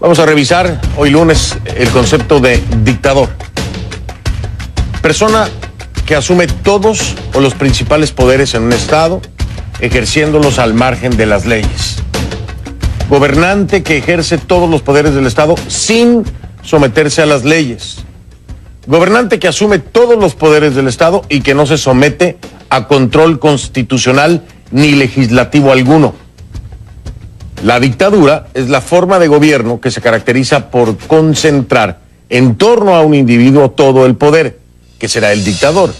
Vamos a revisar hoy lunes el concepto de dictador. Persona que asume todos o los principales poderes en un estado, ejerciéndolos al margen de las leyes. Gobernante que ejerce todos los poderes del estado sin someterse a las leyes. Gobernante que asume todos los poderes del estado y que no se somete a control constitucional ni legislativo alguno. La dictadura es la forma de gobierno que se caracteriza por concentrar en torno a un individuo todo el poder, que será el dictador.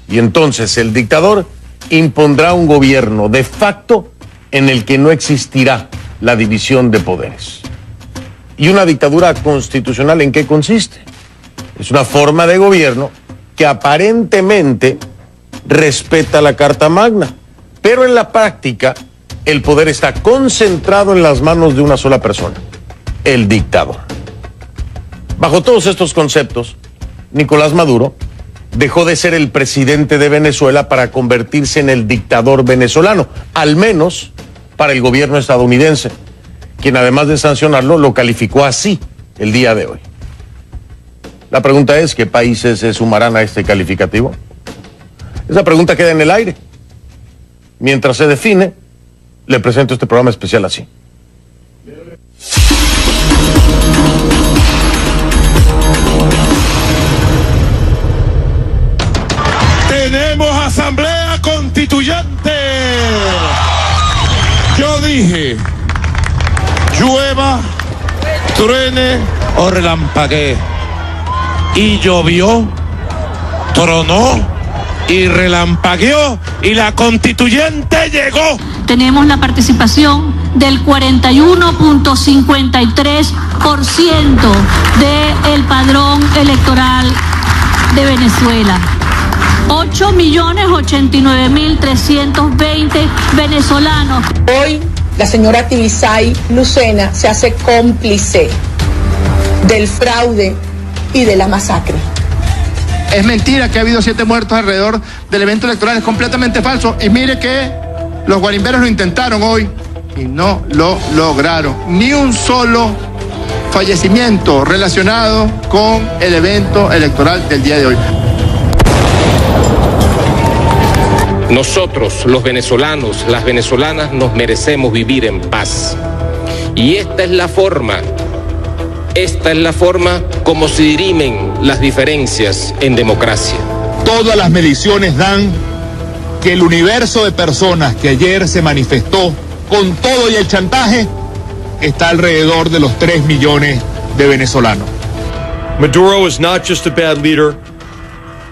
Y entonces el dictador impondrá un gobierno de facto en el que no existirá la división de poderes. ¿Y una dictadura constitucional en qué consiste? Es una forma de gobierno que aparentemente respeta la Carta Magna, pero en la práctica el poder está concentrado en las manos de una sola persona, el dictador. Bajo todos estos conceptos, Nicolás Maduro dejó de ser el presidente de Venezuela para convertirse en el dictador venezolano, al menos para el gobierno estadounidense, quien además de sancionarlo, lo calificó así el día de hoy. La pregunta es, ¿qué países se sumarán a este calificativo? Esa pregunta queda en el aire. Mientras se define, le presento este programa especial así. Tenemos asamblea constituyente. Yo dije, llueva, truene o relampaguee. Y llovió, tronó y relampagueó y la constituyente llegó. Tenemos la participación del 41.53% del padrón electoral de Venezuela. 8.089.320 venezolanos. Hoy la señora Tibisay Lucena se hace cómplice del fraude y de la masacre. Es mentira que ha habido 7 muertos alrededor del evento electoral, es completamente falso. Y mire que los guarimberos lo intentaron hoy y no lo lograron. Ni un solo fallecimiento relacionado con el evento electoral del día de hoy. Nosotros, los venezolanos, las venezolanas, nos merecemos vivir en paz. Y esta es la forma como se dirimen las diferencias en democracia. Todas las mediciones dan que el universo de personas que ayer se manifestó con todo y el chantaje está alrededor de los 3 millones de venezolanos. Maduro is not just a bad leader,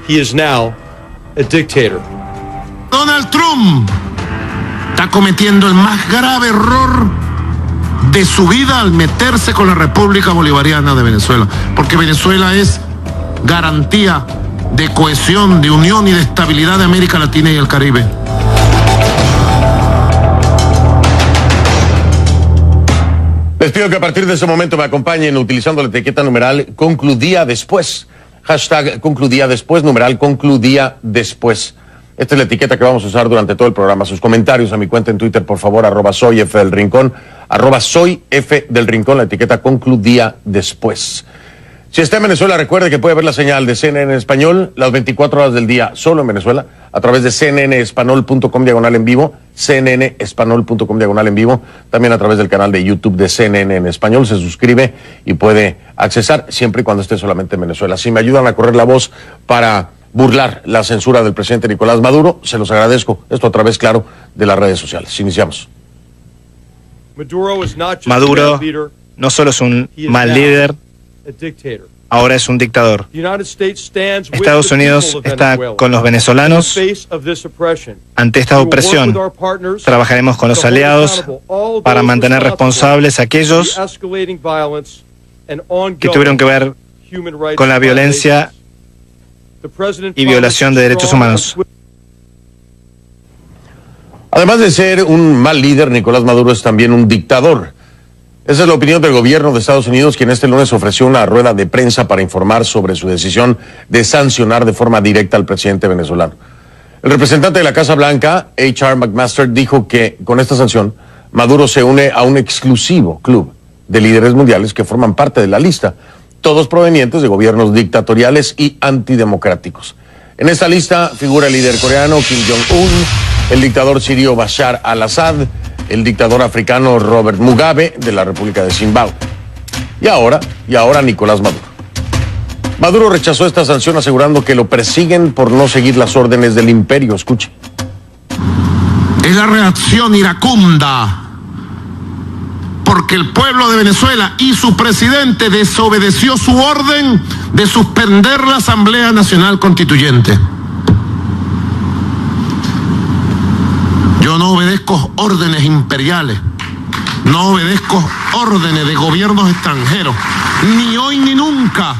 he is now a dictator. Donald Trump está cometiendo el más grave error de su vida al meterse con la República Bolivariana de Venezuela, porque Venezuela es garantía de cohesión, de unión y de estabilidad de América Latina y el Caribe. Les pido que a partir de ese momento me acompañen utilizando la etiqueta numeral concludía después. Hashtag concludía después, numeral concludía después. Esta es la etiqueta que vamos a usar durante todo el programa. Sus comentarios a mi cuenta en Twitter, por favor, @soyfdelrincón, @soyfdelrincón, la etiqueta concludía después. Si está en Venezuela, recuerde que puede ver la señal de CNN en español las 24 horas del día, solo en Venezuela, a través de cnnespanol.com/en vivo, cnnespanol.com/en vivo, también a través del canal de YouTube de CNN en español. Se suscribe y puede accesar siempre y cuando esté solamente en Venezuela. Si me ayudan a correr la voz para burlar la censura del presidente Nicolás Maduro, se los agradezco. Esto a través, claro, de las redes sociales. Iniciamos. Maduro no solo es un mal líder, ahora es un dictador. Estados Unidos está con los venezolanos ante esta opresión. Trabajaremos con los aliados para mantener responsables a aquellos que tuvieron que ver con la violencia y violación de derechos humanos. Además de ser un mal líder, Nicolás Maduro es también un dictador. Esa es la opinión del gobierno de Estados Unidos, quien este lunes ofreció una rueda de prensa para informar sobre su decisión de sancionar de forma directa al presidente venezolano. El representante de la Casa Blanca, H.R. McMaster, dijo que con esta sanción, Maduro se une a un exclusivo club de líderes mundiales que forman parte de la lista, todos provenientes de gobiernos dictatoriales y antidemocráticos. En esta lista figura el líder coreano Kim Jong-un, el dictador sirio Bashar al-Assad, el dictador africano Robert Mugabe de la República de Zimbabue. Y ahora Nicolás Maduro. Maduro rechazó esta sanción asegurando que lo persiguen por no seguir las órdenes del imperio. Escuche. Es la reacción iracunda porque el pueblo de Venezuela y su presidente desobedeció su orden de suspender la Asamblea Nacional Constituyente. Yo no obedezco órdenes imperiales, no obedezco órdenes de gobiernos extranjeros, ni hoy ni nunca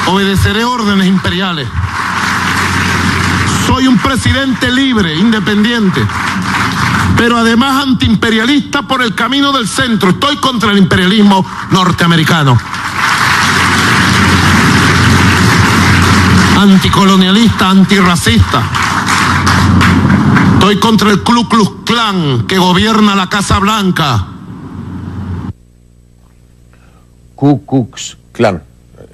obedeceré órdenes imperiales. Soy un presidente libre, independiente, pero además antiimperialista por el camino del centro. Estoy contra el imperialismo norteamericano. Anticolonialista, antirracista. Estoy contra el Ku Klux Klan que gobierna la Casa Blanca. Ku Klux Klan,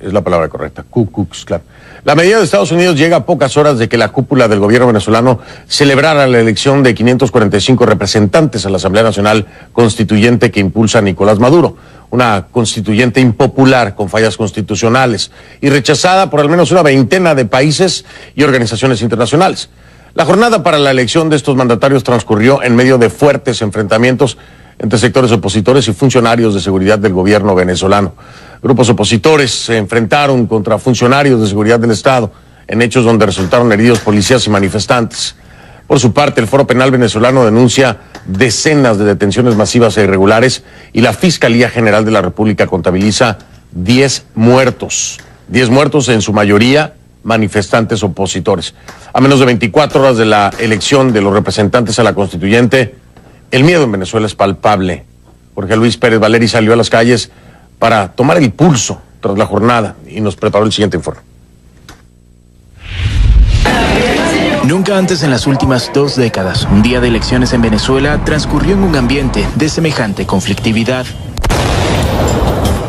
es la palabra correcta, Ku Klux Klan. La medida de Estados Unidos llega a pocas horas de que la cúpula del gobierno venezolano celebrara la elección de 545 representantes a la Asamblea Nacional Constituyente que impulsa Nicolás Maduro, una constituyente impopular con fallas constitucionales y rechazada por al menos una veintena de países y organizaciones internacionales. La jornada para la elección de estos mandatarios transcurrió en medio de fuertes enfrentamientos entre sectores opositores y funcionarios de seguridad del gobierno venezolano. Grupos opositores se enfrentaron contra funcionarios de seguridad del Estado en hechos donde resultaron heridos policías y manifestantes. Por su parte, el Foro Penal venezolano denuncia decenas de detenciones masivas e irregulares y la Fiscalía General de la República contabiliza 10 muertos. 10 muertos, en su mayoría manifestantes opositores. A menos de 24 horas de la elección de los representantes a la constituyente, el miedo en Venezuela es palpable. Jorge Luis Pérez Valeri salió a las calles para tomar el pulso tras la jornada y nos preparó el siguiente informe. Nunca antes en las últimas 2 décadas, un día de elecciones en Venezuela transcurrió en un ambiente de semejante conflictividad.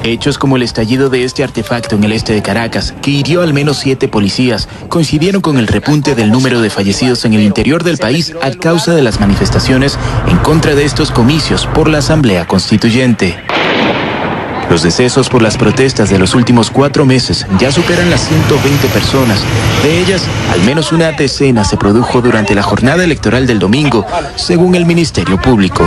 Hechos como el estallido de este artefacto en el este de Caracas, que hirió al menos 7 policías, coincidieron con el repunte del número de fallecidos en el interior del país a causa de las manifestaciones en contra de estos comicios por la Asamblea Constituyente. Los decesos por las protestas de los últimos 4 meses ya superan las 120 personas. De ellas, al menos una decena se produjo durante la jornada electoral del domingo, según el Ministerio Público.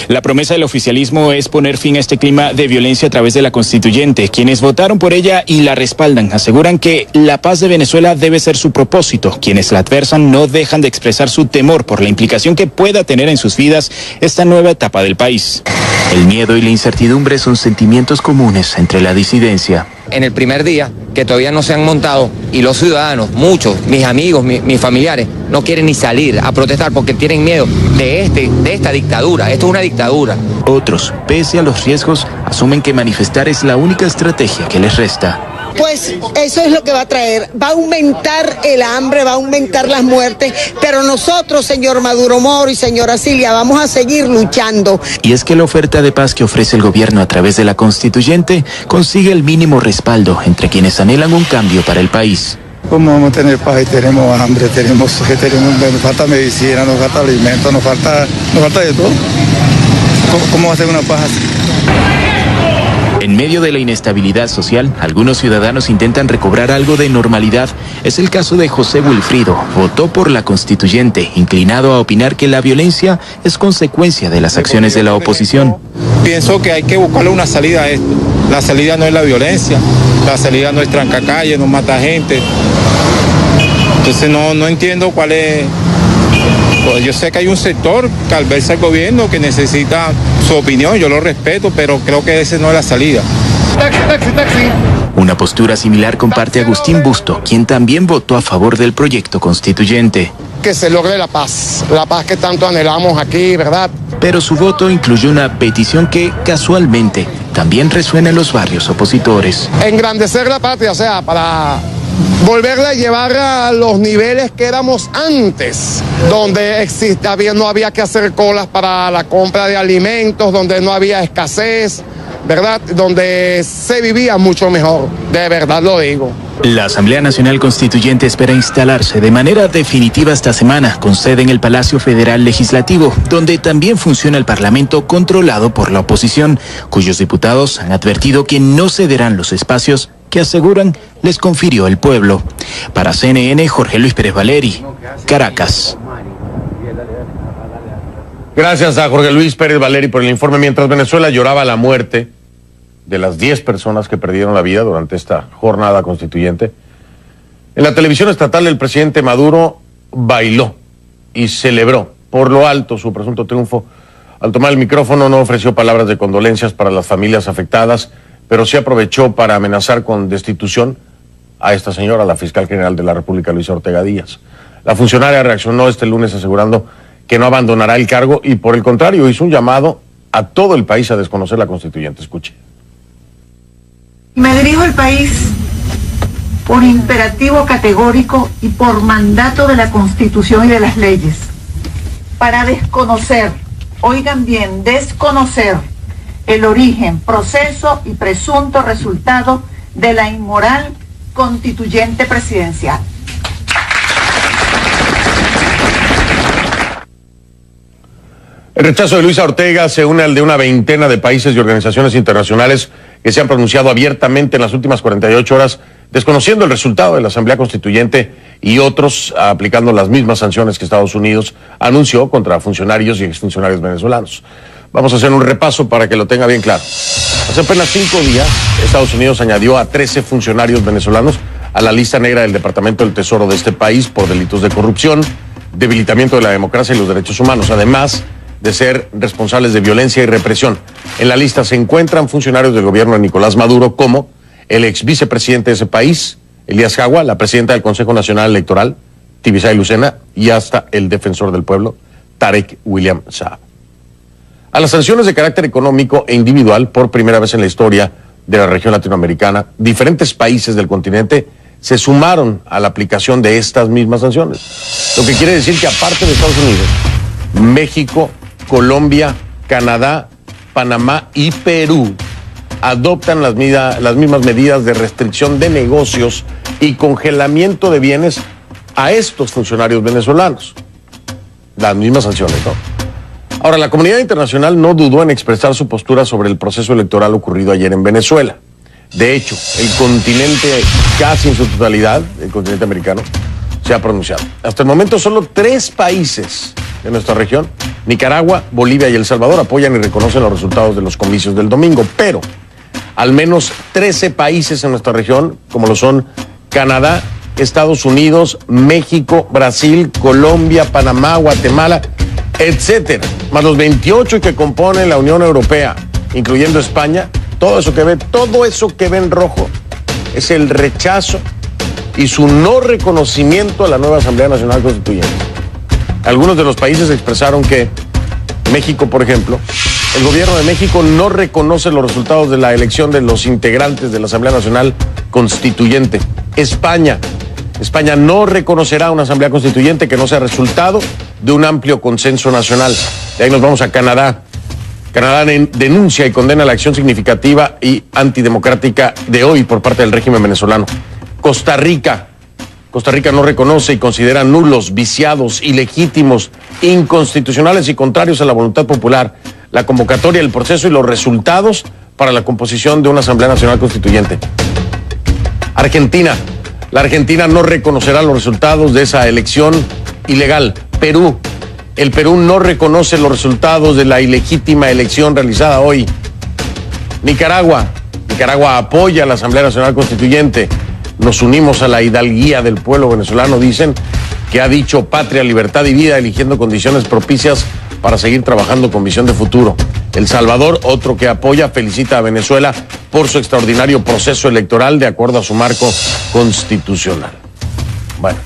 La promesa del oficialismo es poner fin a este clima de violencia a través de la constituyente. Quienes votaron por ella y la respaldan aseguran que la paz de Venezuela debe ser su propósito. Quienes la adversan no dejan de expresar su temor por la implicación que pueda tener en sus vidas esta nueva etapa del país. El miedo y la incertidumbre son sentimientos comunes entre la disidencia. En el primer día, que todavía no se han montado, y los ciudadanos, muchos, mis amigos, mis familiares, no quieren ni salir a protestar porque tienen miedo de esta dictadura. Esto es una dictadura. Otros, pese a los riesgos, asumen que manifestar es la única estrategia que les resta. Pues eso es lo que va a traer, va a aumentar el hambre, va a aumentar las muertes, pero nosotros, señor Maduro Moro y señora Cilia, vamos a seguir luchando. Y es que la oferta de paz que ofrece el gobierno a través de la constituyente consigue el mínimo respaldo entre quienes anhelan un cambio para el país. ¿Cómo vamos a tener paz y tenemos hambre, nos falta medicina, nos falta alimento, nos falta de todo? ¿Cómo va a ser una paz así? En medio de la inestabilidad social, algunos ciudadanos intentan recobrar algo de normalidad. Es el caso de José Wilfrido. Votó por la constituyente, inclinado a opinar que la violencia es consecuencia de las acciones de la oposición. Pienso que hay que buscarle una salida a esto. La salida no es la violencia, la salida no es trancacalle, no mata gente. Entonces no entiendo cuál es. Pues yo sé que hay un sector que al verse al gobierno que necesita su opinión, yo lo respeto, pero creo que esa no es la salida. Taxi. Una postura similar comparte Agustín Busto, quien también votó a favor del proyecto constituyente. Que se logre la paz que tanto anhelamos aquí, ¿verdad? Pero su voto incluyó una petición que, casualmente, también resuena en los barrios opositores. Engrandecer la patria, o sea, para volverla a llevar a los niveles que éramos antes, donde no había que hacer colas para la compra de alimentos, donde no había escasez, ¿verdad? Donde se vivía mucho mejor, de verdad lo digo. La Asamblea Nacional Constituyente espera instalarse de manera definitiva esta semana, con sede en el Palacio Federal Legislativo, donde también funciona el Parlamento controlado por la oposición, cuyos diputados han advertido que no cederán los espacios que aseguran les confirió el pueblo. Para CNN, Jorge Luis Pérez Valeri, Caracas. Gracias a Jorge Luis Pérez Valeri por el informe. Mientras Venezuela lloraba la muerte de las 10 personas que perdieron la vida durante esta jornada constituyente, en la televisión estatal el presidente Maduro bailó y celebró por lo alto su presunto triunfo. Al tomar el micrófono no ofreció palabras de condolencias para las familias afectadas, pero sí aprovechó para amenazar con destitución a esta señora, la fiscal general de la República, Luisa Ortega Díaz. La funcionaria reaccionó este lunes asegurando que no abandonará el cargo y, por el contrario, hizo un llamado a todo el país a desconocer la constituyente. Escuche. Me dirijo al país por imperativo categórico y por mandato de la Constitución y de las leyes, para desconocer, oigan bien, desconocer el origen, proceso y presunto resultado de la inmoral constituyente presidencial. El rechazo de Luisa Ortega se une al de una veintena de países y organizaciones internacionales que se han pronunciado abiertamente en las últimas 48 horas, desconociendo el resultado de la Asamblea Constituyente, y otros aplicando las mismas sanciones que Estados Unidos anunció contra funcionarios y exfuncionarios venezolanos. Vamos a hacer un repaso para que lo tenga bien claro. Hace apenas 5 días, Estados Unidos añadió a 13 funcionarios venezolanos a la lista negra del Departamento del Tesoro de este país por delitos de corrupción, debilitamiento de la democracia y los derechos humanos, además de ser responsables de violencia y represión. En la lista se encuentran funcionarios del gobierno de Nicolás Maduro, como el ex vicepresidente de ese país, Elías Jagua, la presidenta del Consejo Nacional Electoral, Tibisay Lucena, y hasta el defensor del pueblo, Tarek William Saab. A las sanciones de carácter económico e individual, por primera vez en la historia de la región latinoamericana, diferentes países del continente se sumaron a la aplicación de estas mismas sanciones. Lo que quiere decir que, aparte de Estados Unidos, México, Colombia, Canadá, Panamá y Perú adoptan las mismas medidas de restricción de negocios y congelamiento de bienes a estos funcionarios venezolanos. Las mismas sanciones, ¿no? Ahora, la comunidad internacional no dudó en expresar su postura sobre el proceso electoral ocurrido ayer en Venezuela. De hecho, el continente, casi en su totalidad, el continente americano, se ha pronunciado. Hasta el momento, solo 3 países de nuestra región, Nicaragua, Bolivia y El Salvador, apoyan y reconocen los resultados de los comicios del domingo, pero al menos 13 países en nuestra región, como lo son Canadá, Estados Unidos, México, Brasil, Colombia, Panamá, Guatemala, etcétera, más los 28 que componen la Unión Europea, incluyendo España, todo eso que ve en rojo es el rechazo y su no reconocimiento a la nueva Asamblea Nacional Constituyente. Algunos de los países expresaron que México, por ejemplo, el gobierno de México no reconoce los resultados de la elección de los integrantes de la Asamblea Nacional Constituyente. España no reconocerá una Asamblea Constituyente que no sea resultado de un amplio consenso nacional. De ahí nos vamos a Canadá. Canadá denuncia y condena la acción significativa y antidemocrática de hoy por parte del régimen venezolano. Costa Rica no reconoce y considera nulos, viciados, ilegítimos, inconstitucionales y contrarios a la voluntad popular la convocatoria, el proceso y los resultados para la composición de una Asamblea Nacional Constituyente. La Argentina no reconocerá los resultados de esa elección ilegal. El Perú no reconoce los resultados de la ilegítima elección realizada hoy. Nicaragua apoya a la Asamblea Nacional Constituyente. Nos unimos a la hidalguía del pueblo venezolano, dicen, que ha dicho patria, libertad y vida, eligiendo condiciones propicias para seguir trabajando con visión de futuro. El Salvador, otro que apoya, felicita a Venezuela por su extraordinario proceso electoral de acuerdo a su marco constitucional. Bueno,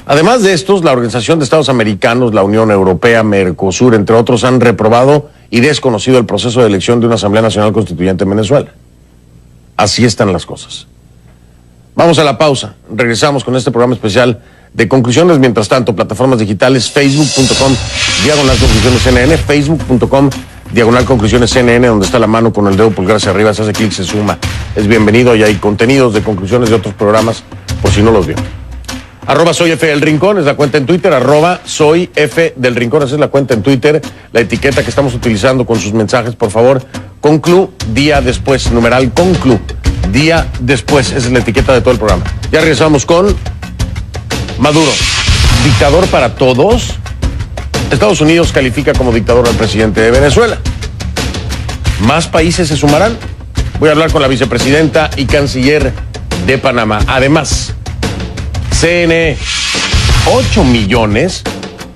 además de estos, la Organización de Estados Americanos, la Unión Europea, Mercosur, entre otros, han reprobado y desconocido el proceso de elección de una Asamblea Nacional Constituyente en Venezuela. Así están las cosas. Vamos a la pausa. Regresamos con este programa especial de conclusiones. Mientras tanto, plataformas digitales, facebook.com/conclusiones CNN, facebook.com/conclusiones CNN, donde está la mano con el dedo pulgar hacia arriba, se hace clic, se suma. Es bienvenido y hay contenidos de conclusiones de otros programas, por si no los vio. @soy F del Rincón es la cuenta en Twitter, @soy F del Rincón, esa es la cuenta en Twitter, la etiqueta que estamos utilizando con sus mensajes, por favor, conclu, día después, numeral conclu, día después, esa es la etiqueta de todo el programa. Ya regresamos con Maduro, dictador para todos. Estados Unidos califica como dictador al presidente de Venezuela. ¿Más países se sumarán? Voy a hablar con la vicepresidenta y canciller de Panamá. Además, CNE, 8 millones.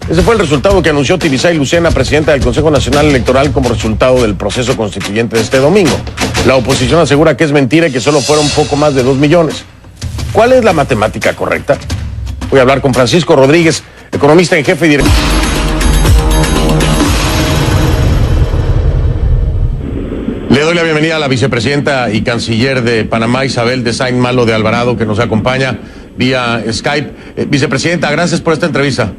Ese fue el resultado que anunció Tibisay Lucena, presidenta del Consejo Nacional Electoral, como resultado del proceso constituyente de este domingo. La oposición asegura que es mentira y que solo fueron poco más de 2 millones. ¿Cuál es la matemática correcta? Voy a hablar con Francisco Rodríguez, economista en jefe y director. Le doy la bienvenida a la vicepresidenta y canciller de Panamá, Isabel de Saint Malo de Alvarado, que nos acompaña vía Skype. Vicepresidenta, gracias por esta entrevista.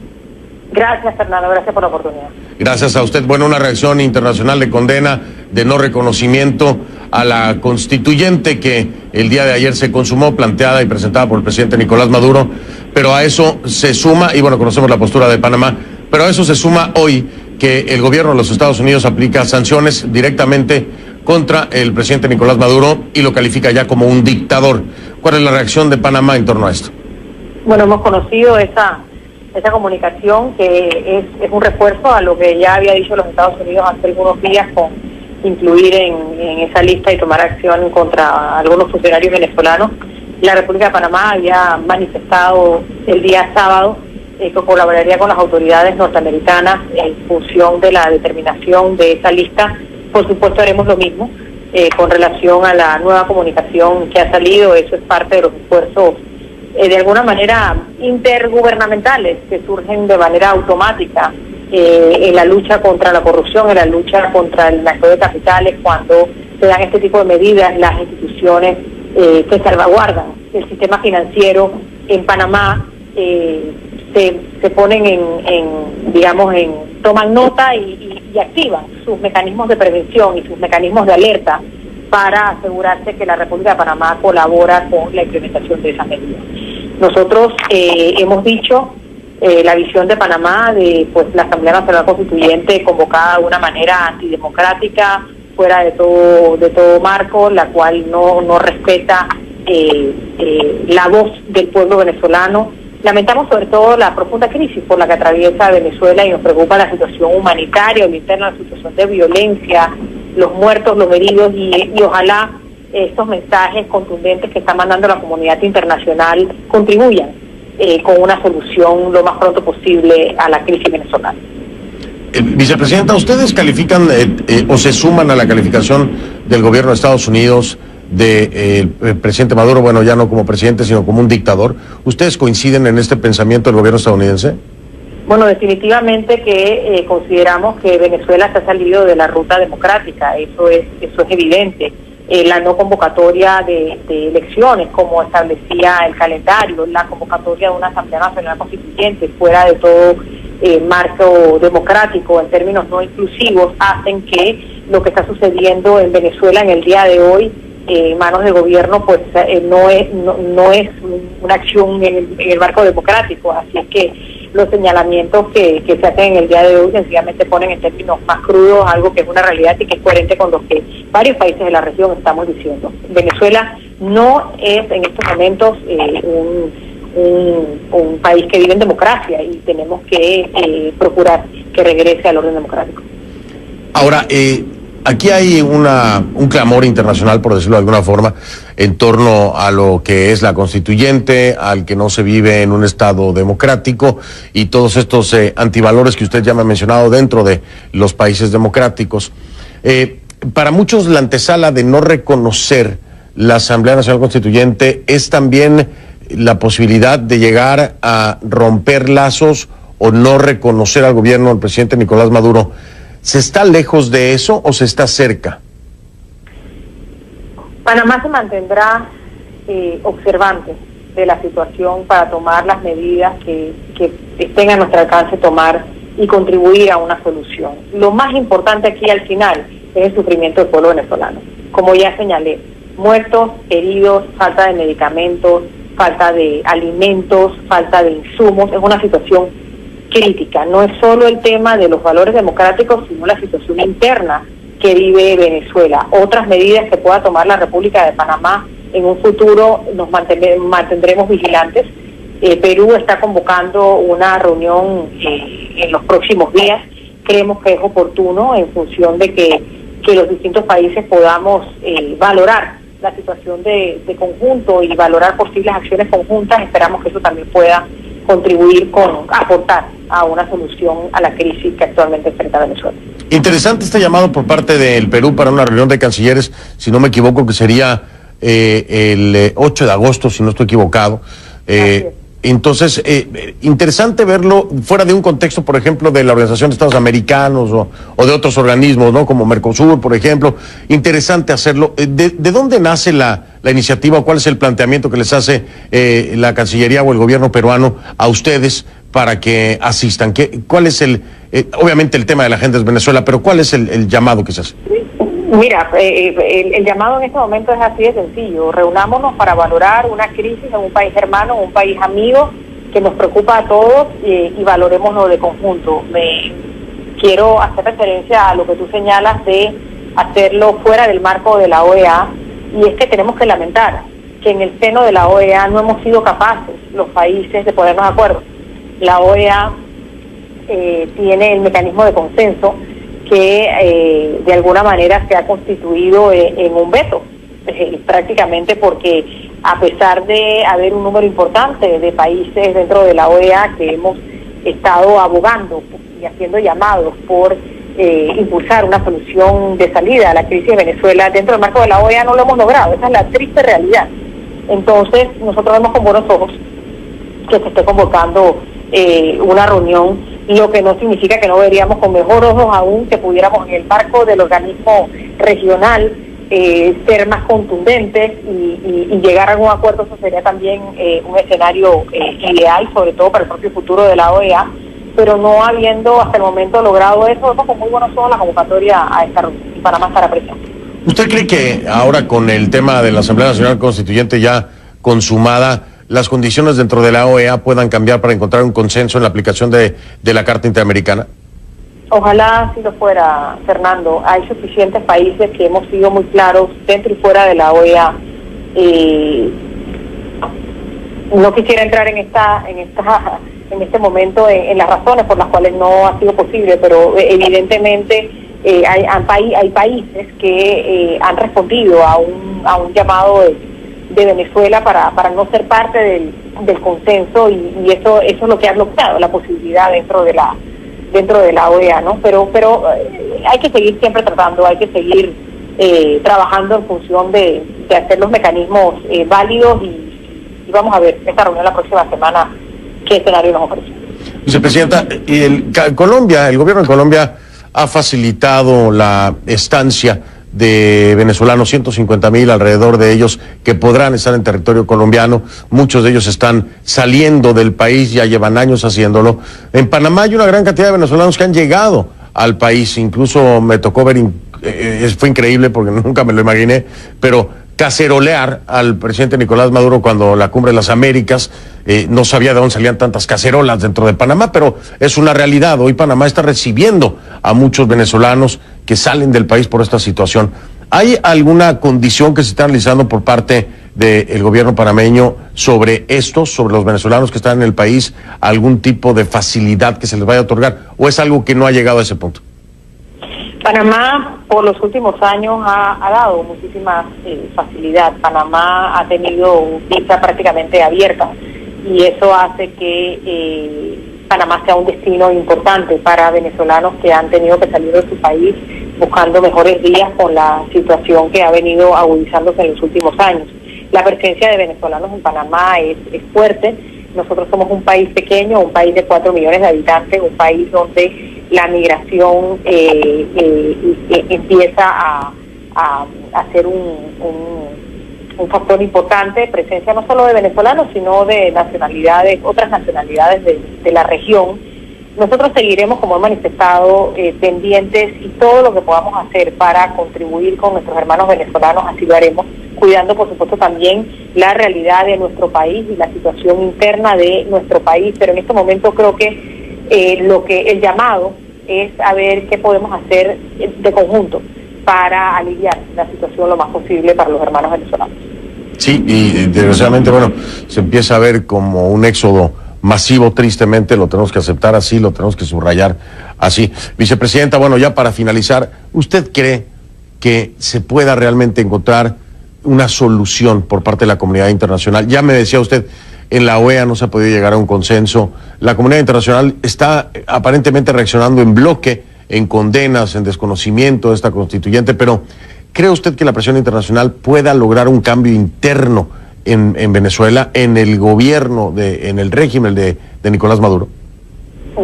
Gracias, Fernando, gracias por la oportunidad. Gracias a usted. Bueno, una reacción internacional de condena, de no reconocimiento a la constituyente que el día de ayer se consumó, planteada y presentada por el presidente Nicolás Maduro, pero a eso se suma, y bueno, conocemos la postura de Panamá, pero a eso se suma hoy que el gobierno de los Estados Unidos aplica sanciones directamente contra el presidente Nicolás Maduro y lo califica ya como un dictador. ¿Cuál es la reacción de Panamá en torno a esto? Bueno, hemos conocido esa comunicación que es un refuerzo a lo que ya había dicho los Estados Unidos hace algunos días con incluir en esa lista y tomar acción contra algunos funcionarios venezolanos. La República de Panamá había manifestado el día sábado que colaboraría con las autoridades norteamericanas en función de la determinación de esa lista. Por supuesto haremos lo mismo con relación a la nueva comunicación que ha salido. Eso es parte de los esfuerzos de alguna manera intergubernamentales que surgen de manera automática en la lucha contra la corrupción, en la lucha contra el blanqueo de capitales. Cuando se dan este tipo de medidas, las instituciones que salvaguardan el sistema financiero en Panamá se ponen toman nota y activan sus mecanismos de prevención y sus mecanismos de alerta para asegurarse que la República de Panamá colabora con la implementación de esas medidas. Nosotros hemos dicho la visión de Panamá de la Asamblea Nacional Constituyente convocada de una manera antidemocrática, fuera de todo marco, la cual no respeta la voz del pueblo venezolano. Lamentamos sobre todo la profunda crisis por la que atraviesa Venezuela y nos preocupa la situación humanitaria, la interna, la situación de violencia, los muertos, los heridos y ojalá estos mensajes contundentes que está mandando la comunidad internacional contribuyan con una solución lo más pronto posible a la crisis venezolana. Vicepresidenta, ¿ustedes califican o se suman a la calificación del gobierno de Estados Unidos del presidente Maduro, bueno, ya no como presidente, sino como un dictador? ¿Ustedes coinciden en este pensamiento del gobierno estadounidense? Bueno, definitivamente que consideramos que Venezuela se ha salido de la ruta democrática, eso es evidente. La no convocatoria de elecciones, como establecía el calendario, la convocatoria de una Asamblea Nacional Constituyente fuera de todo marco democrático, en términos no inclusivos, hacen que lo que está sucediendo en Venezuela en el día de hoy, en manos del gobierno, pues no es una acción en el marco democrático. Así es que los señalamientos que se hacen en el día de hoy sencillamente ponen en términos más crudos algo que es una realidad y que es coherente con lo que varios países de la región estamos diciendo. Venezuela no es en estos momentos un país que vive en democracia y tenemos que procurar que regrese al orden democrático. Ahora, aquí hay un clamor internacional, por decirlo de alguna forma, en torno a lo que es la constituyente, al que no se vive en un estado democrático y todos estos antivalores que usted ya me ha mencionado dentro de los países democráticos. Para muchos la antesala de no reconocer la Asamblea Nacional Constituyente es también la posibilidad de llegar a romper lazos o no reconocer al gobierno del presidente Nicolás Maduro. ¿Se está lejos de eso o se está cerca? Panamá se mantendrá observantes de la situación para tomar las medidas que estén a nuestro alcance tomar y contribuir a una solución. Lo más importante aquí al final es el sufrimiento del pueblo venezolano. Como ya señalé, muertos, heridos, falta de medicamentos, falta de alimentos, falta de insumos, es una situación crítica. No es solo el tema de los valores democráticos, sino la situación interna que vive Venezuela. Otras medidas que pueda tomar la República de Panamá en un futuro nos mantendremos vigilantes. Perú está convocando una reunión en los próximos días. Creemos que es oportuno en función de que los distintos países podamos valorar la situación de conjunto y valorar posibles acciones conjuntas. Esperamos que eso también pueda contribuir aportar a una solución a la crisis que actualmente enfrenta Venezuela. Interesante este llamado por parte del Perú para una reunión de cancilleres, si no me equivoco, que sería el 8 de agosto, si no estoy equivocado. Entonces, interesante verlo fuera de un contexto, por ejemplo, de la Organización de Estados Americanos o de otros organismos, ¿no? Como Mercosur, por ejemplo. Interesante hacerlo. ¿De dónde nace la iniciativa o cuál es el planteamiento que les hace la Cancillería o el gobierno peruano a ustedes para que asistan? ¿Cuál es obviamente el tema de la agenda es Venezuela, pero cuál es el llamado que se hace? Mira, el llamado en este momento es así de sencillo. Reunámonos para valorar una crisis en un país hermano, un país amigo, que nos preocupa a todos y valoremoslo de conjunto. Quiero hacer referencia a lo que tú señalas de hacerlo fuera del marco de la OEA, y es que tenemos que lamentar que en el seno de la OEA no hemos sido capaces, los países, de ponernos de acuerdo. La OEA tiene el mecanismo de consenso que de alguna manera se ha constituido en un veto, prácticamente porque a pesar de haber un número importante de países dentro de la OEA que hemos estado abogando y haciendo llamados por impulsar una solución de salida a la crisis de Venezuela, dentro del marco de la OEA no lo hemos logrado. Esa es la triste realidad. Entonces nosotros vemos con buenos ojos que se esté convocando una reunión, lo que no significa que no veríamos con mejor ojos aún que pudiéramos en el marco del organismo regional ser más contundentes y llegar a algún acuerdo. Eso sería también un escenario ideal, sobre todo para el propio futuro de la OEA, pero no habiendo hasta el momento logrado eso, vemos con muy buenos ojos la convocatoria a esta reunión y Panamá estará presente. ¿Usted cree que ahora con el tema de la Asamblea Nacional Constituyente ya consumada, las condiciones dentro de la OEA puedan cambiar para encontrar un consenso en la aplicación de la Carta Interamericana? Ojalá así lo fuera, Fernando. Hay suficientes países que hemos sido muy claros dentro y fuera de la OEA. No quisiera entrar en este momento en las razones por las cuales no ha sido posible, pero evidentemente hay países que han respondido a un llamado de Venezuela para no ser parte del consenso y eso es lo que ha bloqueado la posibilidad dentro de la OEA, ¿no? Pero hay que seguir siempre tratando, hay que seguir trabajando en función de hacer los mecanismos válidos y vamos a ver esta reunión la próxima semana qué escenario nos ofrece. Vicepresidenta, el gobierno de Colombia ha facilitado la estancia de venezolanos, 150,000 alrededor de ellos que podrán estar en territorio colombiano. Muchos de ellos están saliendo del país, ya llevan años haciéndolo. En Panamá hay una gran cantidad de venezolanos que han llegado al país, incluso me tocó ver, fue increíble porque nunca me lo imaginé, pero cacerolear al presidente Nicolás Maduro cuando la Cumbre de las Américas, no sabía de dónde salían tantas cacerolas dentro de Panamá, pero es una realidad. Hoy Panamá está recibiendo a muchos venezolanos que salen del país por esta situación. ¿Hay alguna condición que se está analizando por parte del gobierno panameño sobre los venezolanos que están en el país? ¿Algún tipo de facilidad que se les vaya a otorgar? ¿O es algo que no ha llegado a ese punto? Panamá por los últimos años ha dado muchísima facilidad. Panamá ha tenido visa prácticamente abierta y eso hace que Panamá sea un destino importante para venezolanos que han tenido que salir de su país buscando mejores días con la situación que ha venido agudizándose en los últimos años. La presencia de venezolanos en Panamá es fuerte. Nosotros somos un país pequeño, un país de 4 millones de habitantes, un país donde la migración empieza a ser un factor importante de presencia no solo de venezolanos, sino de nacionalidades, otras nacionalidades de la región. Nosotros seguiremos, como he manifestado, pendientes, y todo lo que podamos hacer para contribuir con nuestros hermanos venezolanos, así lo haremos, cuidando por supuesto también la realidad de nuestro país y la situación interna de nuestro país, pero en este momento creo que el llamado es a ver qué podemos hacer de conjunto para aliviar la situación lo más posible para los hermanos venezolanos. Sí, y desgraciadamente, bueno, se empieza a ver como un éxodo masivo, tristemente, lo tenemos que aceptar así, lo tenemos que subrayar así. Vicepresidenta, bueno, ya para finalizar, ¿usted cree que se pueda realmente encontrar una solución por parte de la comunidad internacional? Ya me decía usted, en la OEA no se ha podido llegar a un consenso, la comunidad internacional está aparentemente reaccionando en bloque, en condenas, en desconocimiento de esta constituyente, pero ¿cree usted que la presión internacional pueda lograr un cambio interno en Venezuela, en el gobierno, en el régimen de Nicolás Maduro?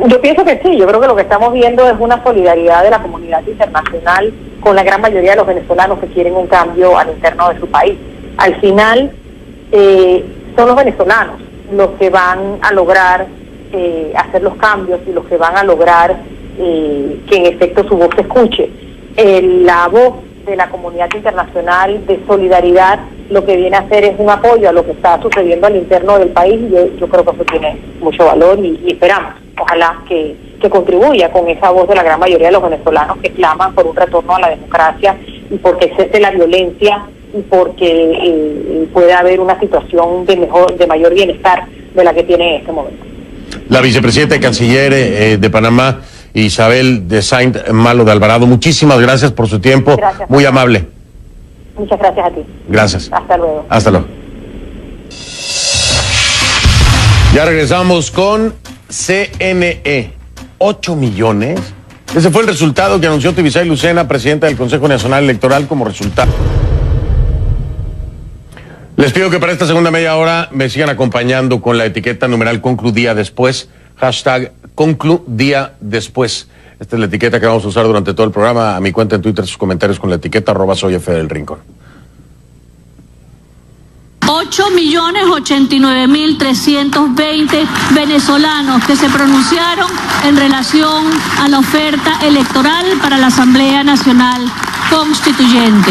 Yo pienso que sí, yo creo que lo que estamos viendo es una solidaridad de la comunidad internacional con la gran mayoría de los venezolanos que quieren un cambio al interno de su país. Al final, son los venezolanos los que van a lograr hacer los cambios y los que van a lograr que en efecto su voz se escuche. La voz de la comunidad internacional de solidaridad lo que viene a hacer es un apoyo a lo que está sucediendo al interno del país, y yo creo que eso tiene mucho valor y esperamos, ojalá que contribuya con esa voz de la gran mayoría de los venezolanos que claman por un retorno a la democracia y porque cese la violencia y porque pueda haber una situación de mayor bienestar de la que tiene en este momento. La vicepresidenta y canciller de Panamá, Isabel de Saint Malo de Alvarado, muchísimas gracias por su tiempo, gracias, muy amable. Muchas gracias a ti. Gracias. Hasta luego. Hasta luego. Ya regresamos con CNE. 8 millones. Ese fue el resultado que anunció Tibisay Lucena, presidenta del Consejo Nacional Electoral, como resultado. Les pido que para esta segunda media hora me sigan acompañando con la etiqueta numeral concludía después, hashtag concludía después. Esta es la etiqueta que vamos a usar durante todo el programa. A mi cuenta en Twitter, sus comentarios con la etiqueta @soyfdelrincón. 8.089.320 venezolanos que se pronunciaron en relación a la oferta electoral para la Asamblea Nacional Constituyente.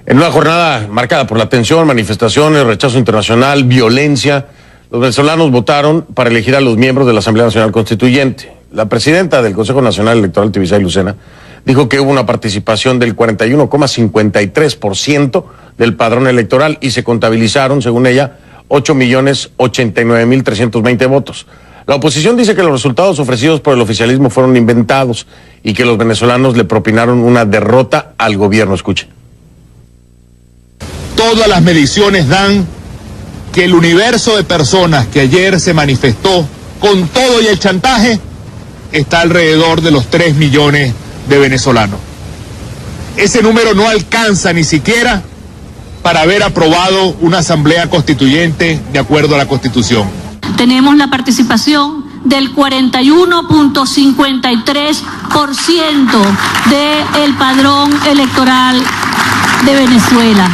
En una jornada marcada por la tensión, manifestaciones, rechazo internacional, violencia, los venezolanos votaron para elegir a los miembros de la Asamblea Nacional Constituyente. La presidenta del Consejo Nacional Electoral, Tibisay Lucena, dijo que hubo una participación del 41,53% del padrón electoral y se contabilizaron, según ella, 8.089.320 votos. La oposición dice que los resultados ofrecidos por el oficialismo fueron inventados y que los venezolanos le propinaron una derrota al gobierno. Escuchen. Todas las mediciones dan que el universo de personas que ayer se manifestó con todo y el chantaje está alrededor de los 3 millones de venezolanos. Ese número no alcanza ni siquiera para haber aprobado una asamblea constituyente de acuerdo a la Constitución. Tenemos la participación del 41.53% del padrón electoral de Venezuela.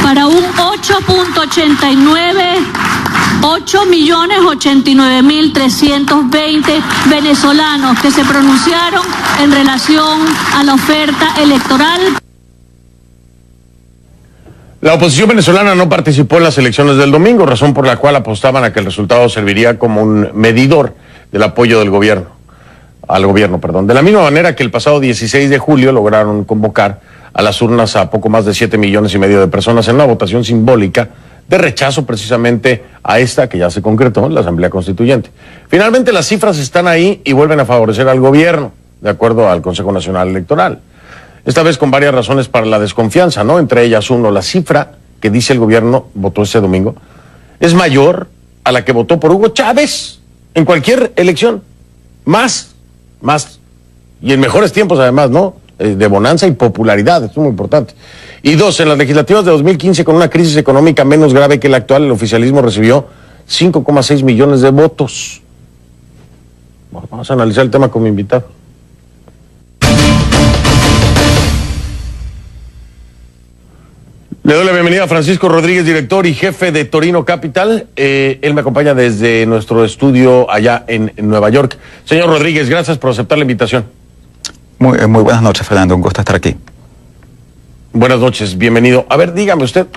Para un 8.089.320 venezolanos que se pronunciaron en relación a la oferta electoral. La oposición venezolana no participó en las elecciones del domingo, razón por la cual apostaban a que el resultado serviría como un medidor del apoyo del gobierno, al gobierno. De la misma manera que el pasado 16 de julio lograron convocar a las urnas a poco más de 7,5 millones de personas en una votación simbólica de rechazo precisamente a esta que ya se concretó en la Asamblea Constituyente. Finalmente las cifras están ahí y vuelven a favorecer al gobierno, de acuerdo al Consejo Nacional Electoral. Esta vez con varias razones para la desconfianza, ¿no? Entre ellas, uno, la cifra que dice el gobierno votó este domingo es mayor a la que votó por Hugo Chávez en cualquier elección. Más, y en mejores tiempos además, ¿no? De bonanza y popularidad, esto es muy importante. Y dos, en las legislativas de 2015, con una crisis económica menos grave que la actual, el oficialismo recibió 5,6 millones de votos. Bueno, vamos a analizar el tema con mi invitado. Le doy la bienvenida a Francisco Rodríguez, director y jefe de Torino Capital. Él me acompaña desde nuestro estudio allá en Nueva York. Señor Rodríguez, gracias por aceptar la invitación. Muy buenas noches, Fernando. Un gusto estar aquí. Buenas noches, bienvenido. A ver, dígame usted,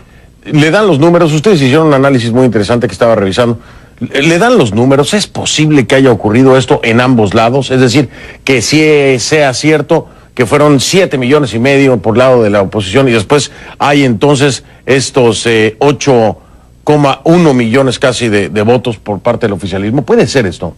¿le dan los números? Ustedes hicieron un análisis muy interesante que estaba revisando. ¿Le dan los números? ¿Es posible que haya ocurrido esto en ambos lados? Es decir, que sí sea cierto que fueron 7,5 millones por lado de la oposición y después hay entonces estos 8,1 millones casi de votos por parte del oficialismo. ¿Puede ser esto?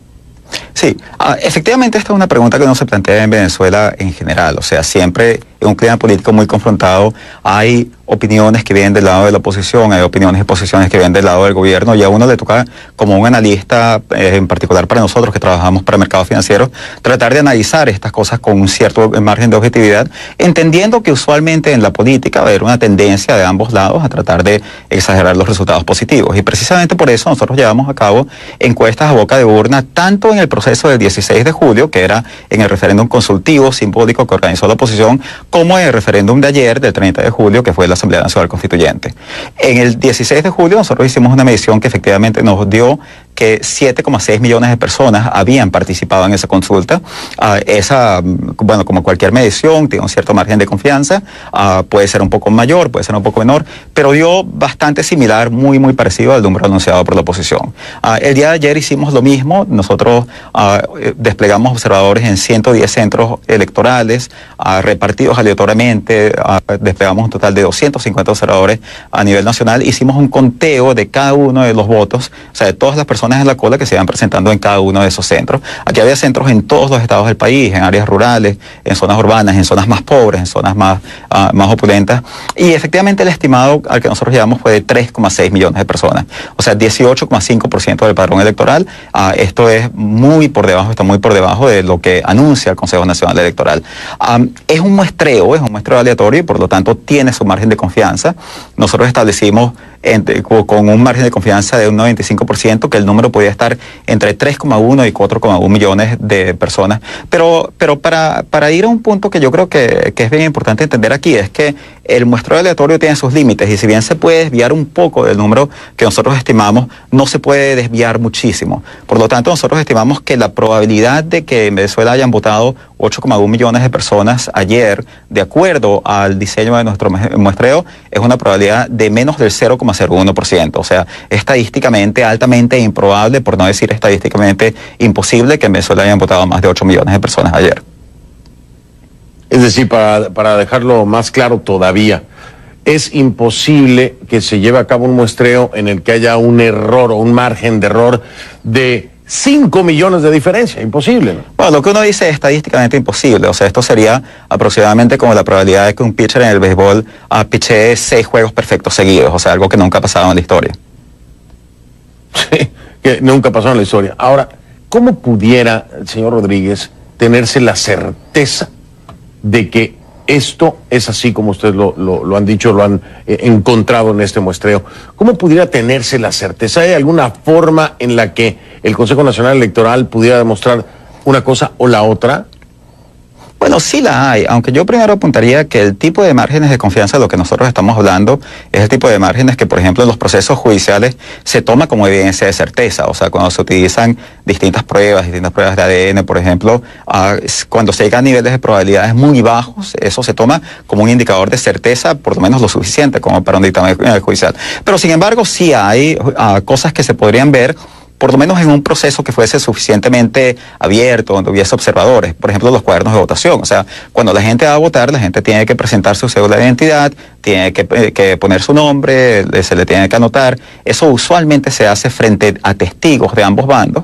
Sí, efectivamente esta es una pregunta que no se plantea en Venezuela en general. O sea, siempre en un clima político muy confrontado hay opiniones que vienen del lado de la oposición, hay opiniones y posiciones que vienen del lado del gobierno, y a uno le toca, como un analista, en particular para nosotros que trabajamos para mercados financieros, tratar de analizar estas cosas con un cierto margen de objetividad, entendiendo que usualmente en la política va a haber una tendencia de ambos lados a tratar de exagerar los resultados positivos, y precisamente por eso nosotros llevamos a cabo encuestas a boca de urna, tanto en el proceso del 16 de julio, que era en el referéndum consultivo simbólico que organizó la oposición, como en el referéndum de ayer, del 30 de julio, que fue la Asamblea Nacional Constituyente. En el 16 de julio nosotros hicimos una medición que efectivamente nos dio que 7,6 millones de personas habían participado en esa consulta. Bueno, como cualquier medición, tiene un cierto margen de confianza, puede ser un poco mayor, puede ser un poco menor, pero dio bastante similar, muy parecido al número anunciado por la oposición. El día de ayer hicimos lo mismo, nosotros desplegamos observadores en 110 centros electorales, repartidos aleatoriamente, desplegamos un total de 250 observadores a nivel nacional, hicimos un conteo de cada uno de los votos, o sea, de todas las personas en la cola que se iban presentando en cada uno de esos centros. Aquí había centros en todos los estados del país, en áreas rurales, en zonas urbanas, en zonas más pobres, en zonas más opulentas, y efectivamente el estimado al que nosotros llegamos fue de 3,6 millones de personas, o sea, 18,5% del padrón electoral. Esto es está muy por debajo de lo que anuncia el Consejo Nacional Electoral. Es un muestreo aleatorio y por lo tanto tiene su margen de confianza. Nosotros establecimos con un margen de confianza de un 95%, que el número podía estar entre 3,1 y 4,1 millones de personas. Pero para ir a un punto que yo creo que es bien importante entender aquí, es que el muestreo aleatorio tiene sus límites, y si bien se puede desviar un poco del número que nosotros estimamos, no se puede desviar muchísimo. Por lo tanto, nosotros estimamos que la probabilidad de que en Venezuela hayan votado 8,1 millones de personas ayer, de acuerdo al diseño de nuestro muestreo, es una probabilidad de menos del 0,01%. O sea, estadísticamente altamente improbable, por no decir estadísticamente imposible, que en Venezuela hayan votado más de 8 millones de personas ayer. Es decir, para dejarlo más claro todavía, es imposible que se lleve a cabo un muestreo en el que haya un error o un margen de error de 5 millones de diferencia. Imposible, ¿no? Bueno, lo que uno dice es estadísticamente imposible. O sea, esto sería aproximadamente como la probabilidad de que un pitcher en el béisbol pitchee 6 juegos perfectos seguidos. O sea, algo que nunca ha pasado en la historia. Sí, que nunca pasó en la historia. Ahora, ¿cómo pudiera, señor Rodríguez, tenerse la certeza de que esto es así como ustedes lo han dicho, lo han encontrado en este muestreo? ¿Cómo pudiera tenerse la certeza? ¿Hay alguna forma en la que el Consejo Nacional Electoral pudiera demostrar una cosa o la otra? Bueno, sí la hay, aunque yo primero apuntaría que el tipo de márgenes de confianza de lo que nosotros estamos hablando es el tipo de márgenes que, por ejemplo, en los procesos judiciales se toma como evidencia de certeza. O sea, cuando se utilizan distintas pruebas de ADN, por ejemplo, cuando se llega a niveles de probabilidades muy bajos, eso se toma como un indicador de certeza, por lo menos lo suficiente como para un dictamen judicial. Pero, sin embargo, sí hay cosas que se podrían ver, por lo menos en un proceso que fuese suficientemente abierto, donde hubiese observadores. Por ejemplo, los cuadernos de votación. O sea, cuando la gente va a votar, la gente tiene que presentar su cédula de identidad, tiene que poner su nombre, se le tiene que anotar. Eso usualmente se hace frente a testigos de ambos bandos,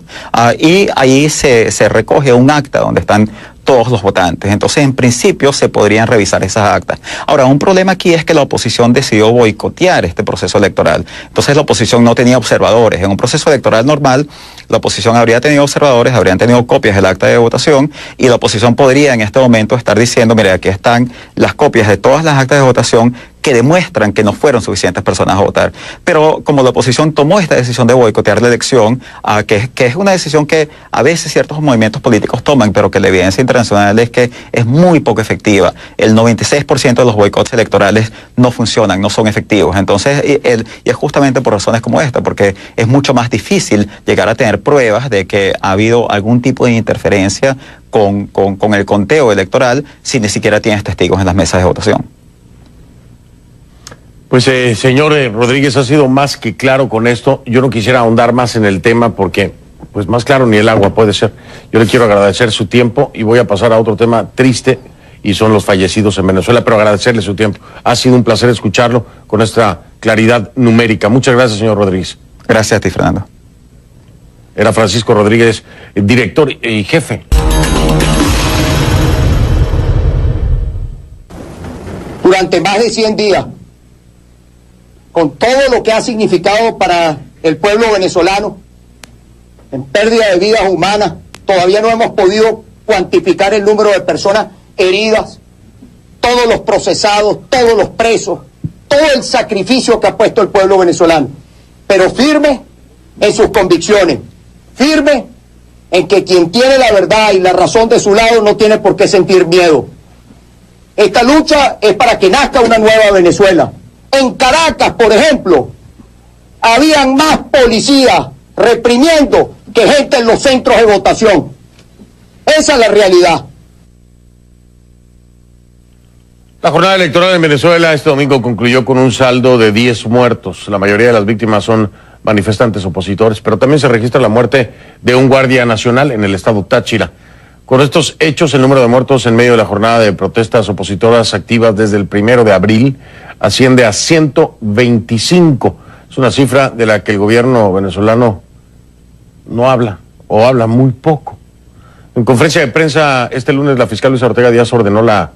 y ahí se recoge un acta donde están todos los votantes. Entonces, en principio, se podrían revisar esas actas. Ahora, un problema aquí es que la oposición decidió boicotear este proceso electoral. Entonces, la oposición no tenía observadores. En un proceso electoral normal, la oposición habría tenido observadores, habrían tenido copias del acta de votación, y la oposición podría en este momento estar diciendo, mire, aquí están las copias de todas las actas de votación que demuestran que no fueron suficientes personas a votar. Pero como la oposición tomó esta decisión de boicotear la elección, que es una decisión que a veces ciertos movimientos políticos toman, pero que la evidencia internacional es que es muy poco efectiva. El 96% de los boicots electorales no funcionan, no son efectivos. Entonces, y es justamente por razones como esta, porque es mucho más difícil llegar a tener pruebas de que ha habido algún tipo de interferencia con el conteo electoral si ni siquiera tienes testigos en las mesas de votación. Pues señor Rodríguez, ha sido más que claro con esto. Yo no quisiera ahondar más en el tema porque pues más claro ni el agua puede ser. Yo le quiero agradecer su tiempo y voy a pasar a otro tema triste y son los fallecidos en Venezuela, pero agradecerle su tiempo. Ha sido un placer escucharlo con esta claridad numérica. Muchas gracias, señor Rodríguez. Gracias a ti, Fernando. Era Francisco Rodríguez, director y jefe. Durante más de 100 días, con todo lo que ha significado para el pueblo venezolano, en pérdida de vidas humanas, todavía no hemos podido cuantificar el número de personas heridas, todos los procesados, todos los presos, todo el sacrificio que ha puesto el pueblo venezolano, pero firme en sus convicciones, firme en que quien tiene la verdad y la razón de su lado no tiene por qué sentir miedo. Esta lucha es para que nazca una nueva Venezuela. En Caracas, por ejemplo, habían más policías reprimiendo que gente en los centros de votación. Esa es la realidad. La jornada electoral en Venezuela este domingo concluyó con un saldo de 10 muertos. La mayoría de las víctimas son manifestantes opositores, pero también se registra la muerte de un guardia nacional en el estado Táchira. Con estos hechos, el número de muertos en medio de la jornada de protestas opositoras activas desde el 1 de abril asciende a 125. Es una cifra de la que el gobierno venezolano no habla, o habla muy poco. En conferencia de prensa este lunes, la fiscal Luisa Ortega Díaz condenó la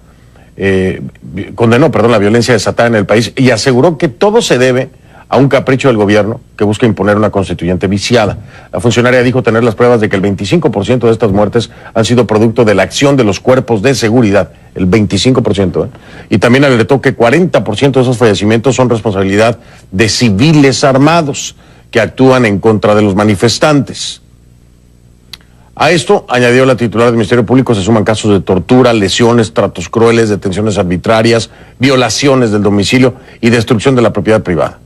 violencia desatada en el país y aseguró que todo se debe a un capricho del gobierno que busca imponer una constituyente viciada. La funcionaria dijo tener las pruebas de que el 25% de estas muertes han sido producto de la acción de los cuerpos de seguridad, el 25%, y también alertó que 40% de esos fallecimientos son responsabilidad de civiles armados que actúan en contra de los manifestantes. A esto, añadió la titular del Ministerio Público, se suman casos de tortura, lesiones, tratos crueles, detenciones arbitrarias, violaciones del domicilio y destrucción de la propiedad privada.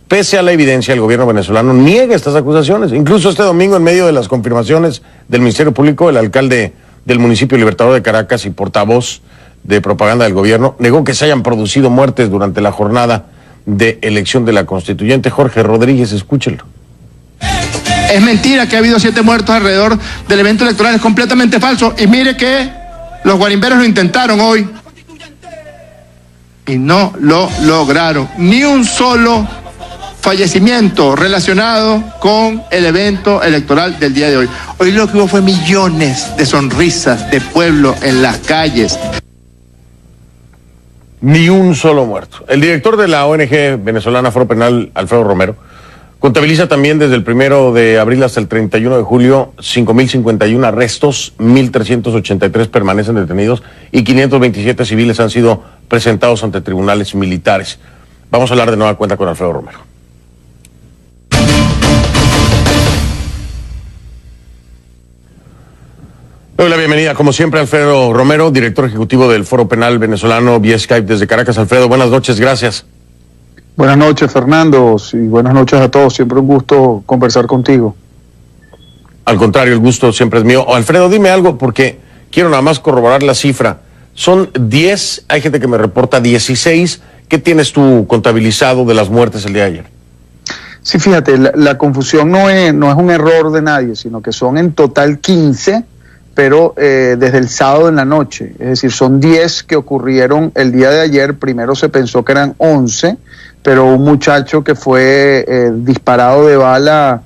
Pese a la evidencia, el gobierno venezolano niega estas acusaciones. Incluso este domingo, en medio de las confirmaciones del Ministerio Público, el alcalde del municipio Libertador de Caracas y portavoz de propaganda del gobierno negó que se hayan producido muertes durante la jornada de elección de la constituyente. Jorge Rodríguez, escúchelo. Es mentira que ha habido 7 muertos alrededor del evento electoral, es completamente falso. Y mire que los guarimberos lo intentaron hoy y no lo lograron. Ni un solo fallecimiento relacionado con el evento electoral del día de hoy. Hoy lo que hubo fue millones de sonrisas de pueblo en las calles. Ni un solo muerto. El director de la ONG venezolana Foro Penal, Alfredo Romero, contabiliza también desde el 1 de abril hasta el 31 de julio 5.051 arrestos, 1.383 permanecen detenidos y 527 civiles han sido presentados ante tribunales militares. Vamos a hablar de nueva cuenta con Alfredo Romero. Doy la bienvenida, como siempre, a Alfredo Romero, director ejecutivo del Foro Penal Venezolano, vía Skype desde Caracas. Alfredo, buenas noches, gracias. Buenas noches, Fernando, y buenas noches a todos. Siempre un gusto conversar contigo. Al contrario, el gusto siempre es mío. Alfredo, dime algo, porque quiero nada más corroborar la cifra. Son 10, hay gente que me reporta 16. ¿Qué tienes tú contabilizado de las muertes el día de ayer? Sí, fíjate, la confusión no es un error de nadie, sino que son en total 15, pero desde el sábado en la noche. Es decir, son 10 que ocurrieron el día de ayer. Primero se pensó que eran 11, pero un muchacho que fue disparado de bala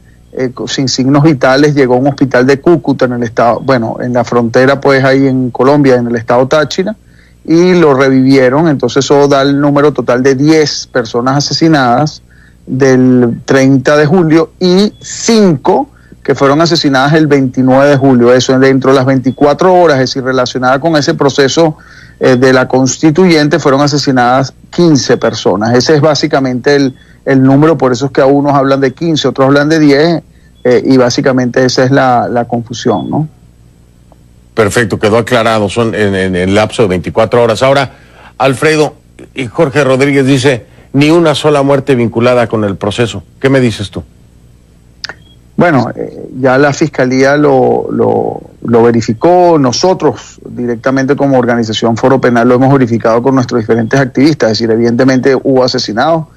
sin signos vitales llegó a un hospital de Cúcuta en el estado, en la frontera pues ahí en Colombia, en el estado Táchira, y lo revivieron. Entonces eso da el número total de 10 personas asesinadas del 30 de julio y 5 que fueron asesinadas el 29 de julio, eso dentro de las 24 horas, es decir, relacionada con ese proceso de la constituyente, fueron asesinadas 15 personas. Ese es básicamente el número, por eso es que a unos hablan de 15, otros hablan de 10, y básicamente esa es la confusión, ¿no? Perfecto, quedó aclarado, son en el lapso de 24 horas. Ahora, Alfredo, y Jorge Rodríguez dice, ni una sola muerte vinculada con el proceso. ¿Qué me dices tú? Bueno, ya la Fiscalía lo verificó, nosotros directamente como organización Foro Penal lo hemos verificado con nuestros diferentes activistas, es decir, evidentemente hubo asesinados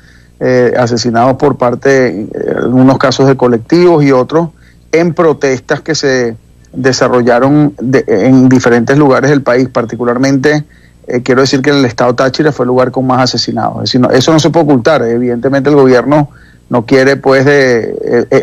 por parte, en unos casos de colectivos y otros, en protestas que se desarrollaron en diferentes lugares del país, particularmente quiero decir que el estado Táchira fue el lugar con más asesinados, es decir, eso no se puede ocultar, evidentemente el gobierno no quiere, pues,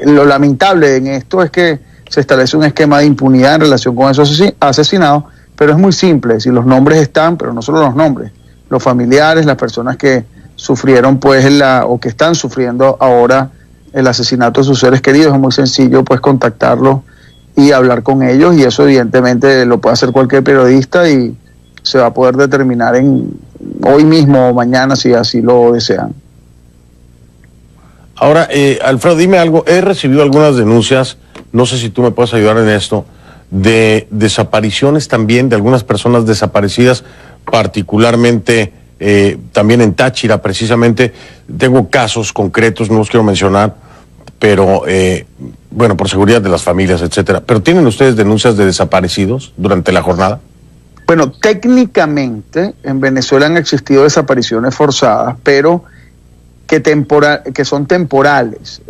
lo lamentable en esto es que se establece un esquema de impunidad en relación con esos asesinados, pero es muy simple, es decir, los nombres están, pero no solo los nombres, los familiares, las personas que sufrieron, pues, o que están sufriendo ahora el asesinato de sus seres queridos, es muy sencillo, pues, contactarlos y hablar con ellos, y eso evidentemente lo puede hacer cualquier periodista y se va a poder determinar hoy mismo o mañana si así lo desean. Ahora, Alfredo, dime algo, he recibido algunas denuncias, no sé si tú me puedes ayudar en esto, de desapariciones también de algunas personas desaparecidas, particularmente también en Táchira, precisamente. Tengo casos concretos, no los quiero mencionar, pero, bueno, por seguridad de las familias, etcétera. ¿Pero tienen ustedes denuncias de desaparecidos durante la jornada? Bueno, técnicamente en Venezuela han existido desapariciones forzadas, pero que son temporales.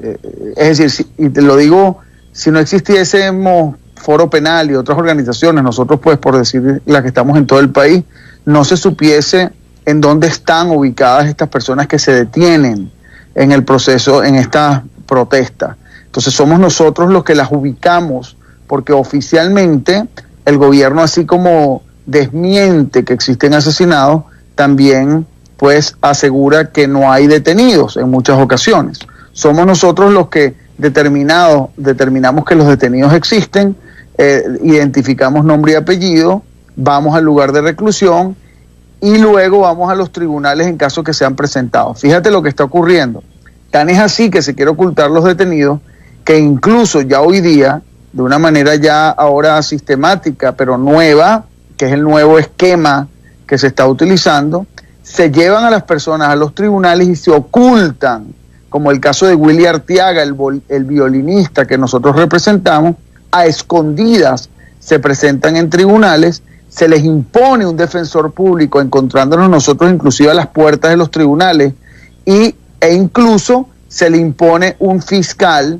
Es decir, y te lo digo, si no existiésemos Foro Penal y otras organizaciones, nosotros, pues, por decir las que estamos en todo el país, no se supiese en dónde están ubicadas estas personas que se detienen en el proceso, en esta protesta. Entonces somos nosotros los que las ubicamos, porque oficialmente el gobierno, así como desmiente que existen asesinados, también, pues, asegura que no hay detenidos en muchas ocasiones. Somos nosotros los que determinamos que los detenidos existen, identificamos nombre y apellido, vamos al lugar de reclusión y luego vamos a los tribunales en caso que sean presentados. Fíjate lo que está ocurriendo. Tan es así que se quiere ocultar los detenidos, que incluso ya hoy día, de una manera ya ahora sistemática, pero nueva, que es el nuevo esquema que se está utilizando, se llevan a las personas a los tribunales y se ocultan, como el caso de Willy Arteaga, el violinista que nosotros representamos, a escondidas se presentan en tribunales, se les impone un defensor público, encontrándonos nosotros inclusive a las puertas de los tribunales, e incluso se le impone un fiscal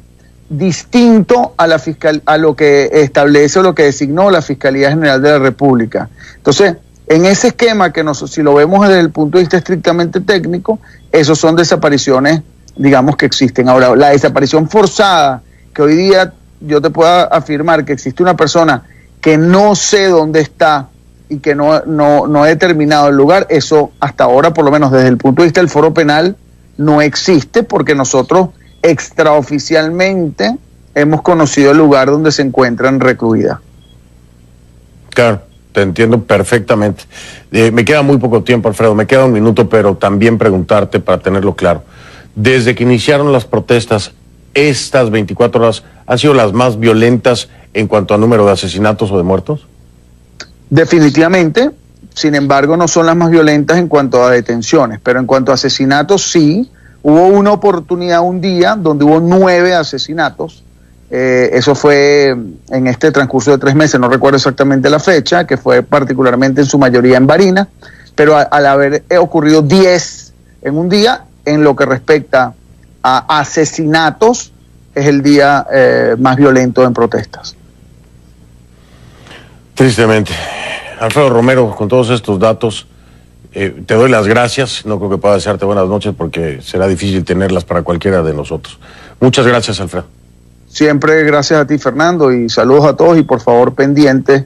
distinto a lo que establece o lo que designó la Fiscalía General de la República. Entonces, en ese esquema que si lo vemos desde el punto de vista estrictamente técnico, esos son desapariciones, digamos, que existen. Ahora, la desaparición forzada, que hoy día yo te puedo afirmar que existe una persona que no sé dónde está y que no he determinado el lugar, eso hasta ahora, por lo menos desde el punto de vista del Foro Penal, no existe, porque nosotros extraoficialmente hemos conocido el lugar donde se encuentran recluidas. Claro, te entiendo perfectamente. Me queda muy poco tiempo, Alfredo, me queda un minuto, pero también preguntarte para tenerlo claro. Desde que iniciaron las protestas, estas 24 horas han sido las más violentas en cuanto a número de asesinatos o de muertos. Definitivamente, sin embargo, no son las más violentas en cuanto a detenciones, pero en cuanto a asesinatos sí. Hubo una oportunidad un día donde hubo 9 asesinatos, eso fue en este transcurso de 3 meses, no recuerdo exactamente la fecha, que fue particularmente en su mayoría en Barinas, pero al haber ocurrido 10 en un día, en lo que respecta a asesinatos, es el día más violento en protestas. Tristemente. Alfredo Romero, con todos estos datos, te doy las gracias. No creo que pueda desearte buenas noches porque será difícil tenerlas para cualquiera de nosotros. Muchas gracias, Alfredo. Siempre gracias a ti, Fernando, y saludos a todos, y por favor pendientes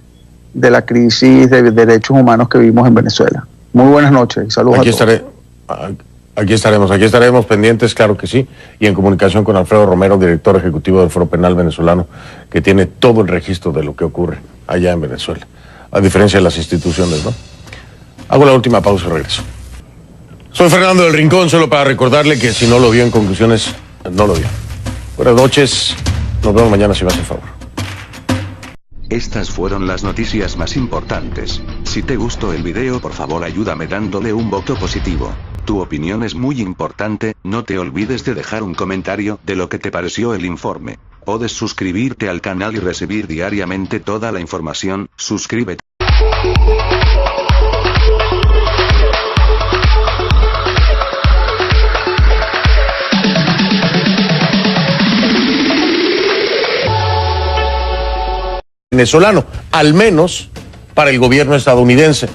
de la crisis de derechos humanos que vivimos en Venezuela. Muy buenas noches y saludos a todos. Aquí estaremos pendientes, claro que sí, y en comunicación con Alfredo Romero, director ejecutivo del Foro Penal venezolano, que tiene todo el registro de lo que ocurre allá en Venezuela, a diferencia de las instituciones, ¿no? Hago la última pausa y regreso. Soy Fernando del Rincón, solo para recordarle que si no lo vio en conclusiones, no lo vio. Buenas noches, nos vemos mañana si me hace favor. Estas fueron las noticias más importantes. Si te gustó el video, por favor ayúdame dándole un voto positivo. Tu opinión es muy importante, no te olvides de dejar un comentario de lo que te pareció el informe. Puedes suscribirte al canal y recibir diariamente toda la información. Suscríbete. Venezolano, al menos para el gobierno estadounidense,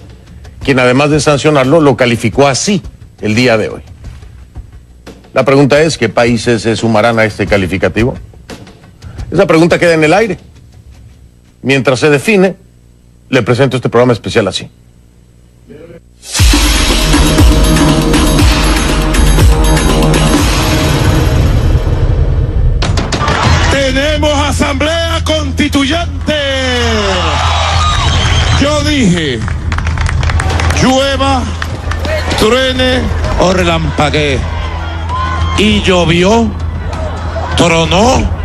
quien además de sancionarlo, lo calificó así el día de hoy. La pregunta es, ¿qué países se sumarán a este calificativo? Esa pregunta queda en el aire. Mientras se define, le presento este programa especial así. Tenemos asamblea constituyente. Yo dije, llueva, truene o relampaguee. Y llovió, tronó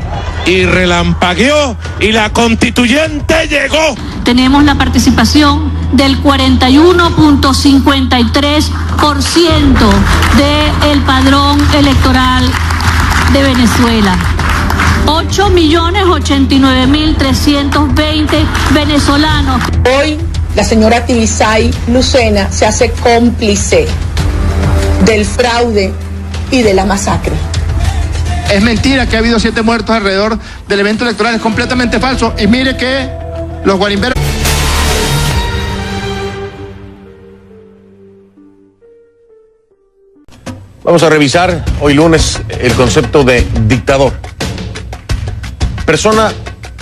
y relampagueó y la constituyente llegó. Tenemos la participación del 41.53% del padrón electoral de Venezuela. 8.089.320 venezolanos. Hoy la señora Tibisay Lucena se hace cómplice del fraude y de la masacre. Es mentira que ha habido 7 muertos alrededor del evento electoral, es completamente falso. Y mire que los guarimberos... Vamos a revisar hoy lunes el concepto de dictador. Persona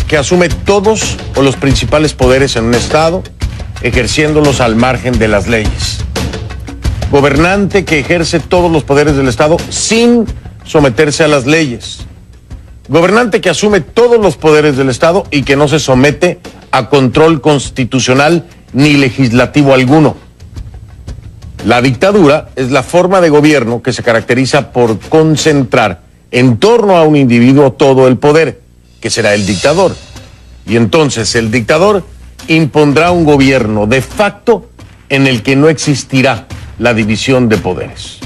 que asume todos o los principales poderes en un estado, ejerciéndolos al margen de las leyes. Gobernante que ejerce todos los poderes del estado sin someterse a las leyes. Gobernante que asume todos los poderes del estado y que no se somete a control constitucional ni legislativo alguno. La dictadura es la forma de gobierno que se caracteriza por concentrar en torno a un individuo todo el poder, que será el dictador. Y entonces el dictador impondrá un gobierno de facto en el que no existirá la división de poderes.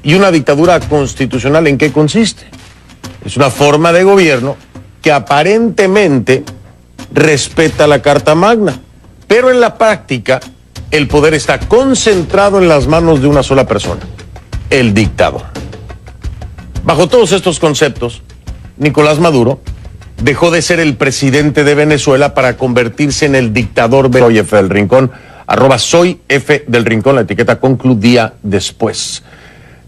¿Y una dictadura constitucional en qué consiste? Es una forma de gobierno que aparentemente respeta la Carta Magna, pero en la práctica el poder está concentrado en las manos de una sola persona, el dictador. Bajo todos estos conceptos, Nicolás Maduro dejó de ser el presidente de Venezuela para convertirse en el dictador. Soy F del Rincón, @soy F del Rincón, la etiqueta concluía después.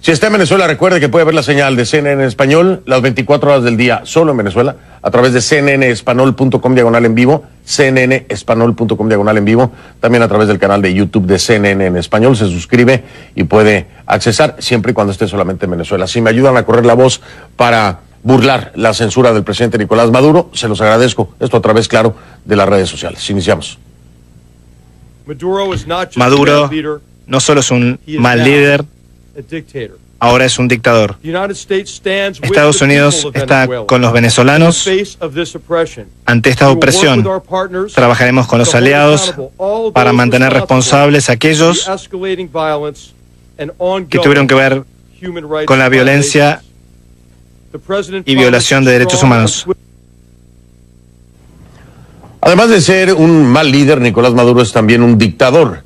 Si está en Venezuela, recuerde que puede ver la señal de CNN en español las 24 horas del día, solo en Venezuela, a través de cnnespanol.com/en vivo, cnnespanol.com/en vivo, también a través del canal de YouTube de CNN en español, se suscribe y puede accesar siempre y cuando esté solamente en Venezuela. Si me ayudan a correr la voz para burlar la censura del presidente Nicolás Maduro, se los agradezco. Esto a través, claro, de las redes sociales. Iniciamos. Maduro no solo es un mal líder, ahora es un dictador. Estados Unidos está con los venezolanos ante esta opresión. Trabajaremos con los aliados para mantener responsables a aquellos que tuvieron que ver con la violencia y violación de derechos humanos. Además de ser un mal líder, Nicolás Maduro es también un dictador.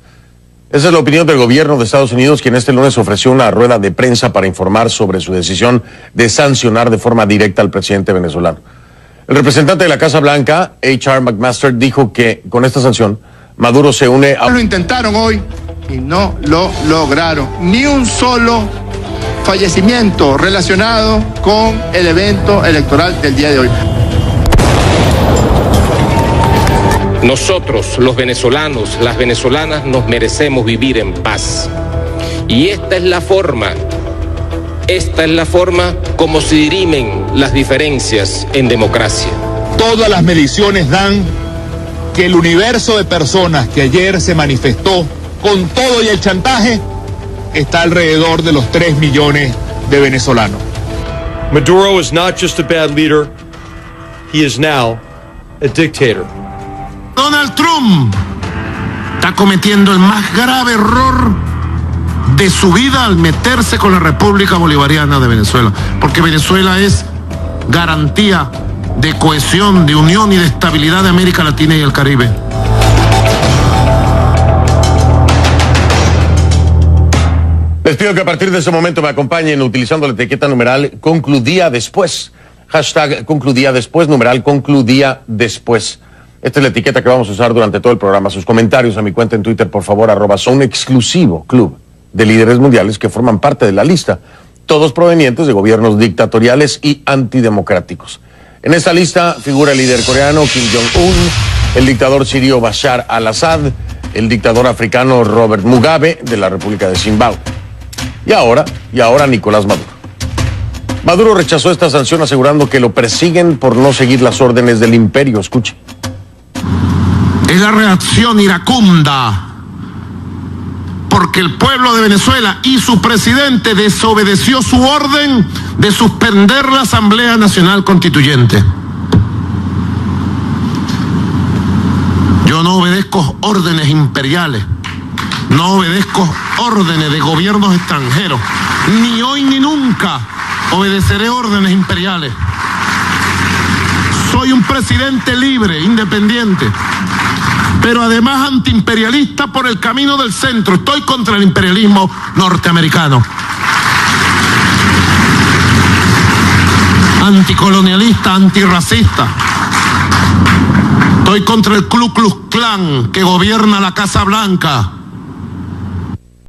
Esa es la opinión del gobierno de Estados Unidos, quien este lunes ofreció una rueda de prensa para informar sobre su decisión de sancionar de forma directa al presidente venezolano. El representante de la Casa Blanca, H.R. McMaster, dijo que con esta sanción, Maduro se une a... Lo intentaron hoy y no lo lograron. Ni un solo fallecimiento relacionado con el evento electoral del día de hoy. Nosotros, los venezolanos, las venezolanas, nos merecemos vivir en paz. Y esta es la forma como se dirimen las diferencias en democracia. Todas las mediciones dan que el universo de personas que ayer se manifestó con todo y el chantaje está alrededor de los 3 millones de venezolanos. Maduro is not just a bad leader, he is now a dictator. Donald Trump está cometiendo el más grave error de su vida al meterse con la República Bolivariana de Venezuela, porque Venezuela es garantía de cohesión, de unión y de estabilidad de América Latina y el Caribe. Les pido que a partir de ese momento me acompañen utilizando la etiqueta numeral concludía después. Hashtag concludía después, numeral concludía después. Esta es la etiqueta que vamos a usar durante todo el programa. Sus comentarios a mi cuenta en Twitter, por favor, @son exclusivo club de líderes mundiales que forman parte de la lista, todos provenientes de gobiernos dictatoriales y antidemocráticos. En esta lista figura el líder coreano Kim Jong-un, el dictador sirio Bashar al-Assad, el dictador africano Robert Mugabe de la República de Zimbabue. Y ahora Nicolás Maduro. Maduro rechazó esta sanción asegurando que lo persiguen por no seguir las órdenes del imperio. Escuche. Es la reacción iracunda porque el pueblo de Venezuela y su presidente desobedeció su orden de suspender la Asamblea Nacional Constituyente. Yo no obedezco órdenes imperiales, no obedezco órdenes de gobiernos extranjeros, ni hoy ni nunca obedeceré órdenes imperiales. Soy un presidente libre, independiente, pero además antiimperialista por el camino del centro. Estoy contra el imperialismo norteamericano. Anticolonialista, antirracista. Estoy contra el Ku Klux Klan que gobierna la Casa Blanca.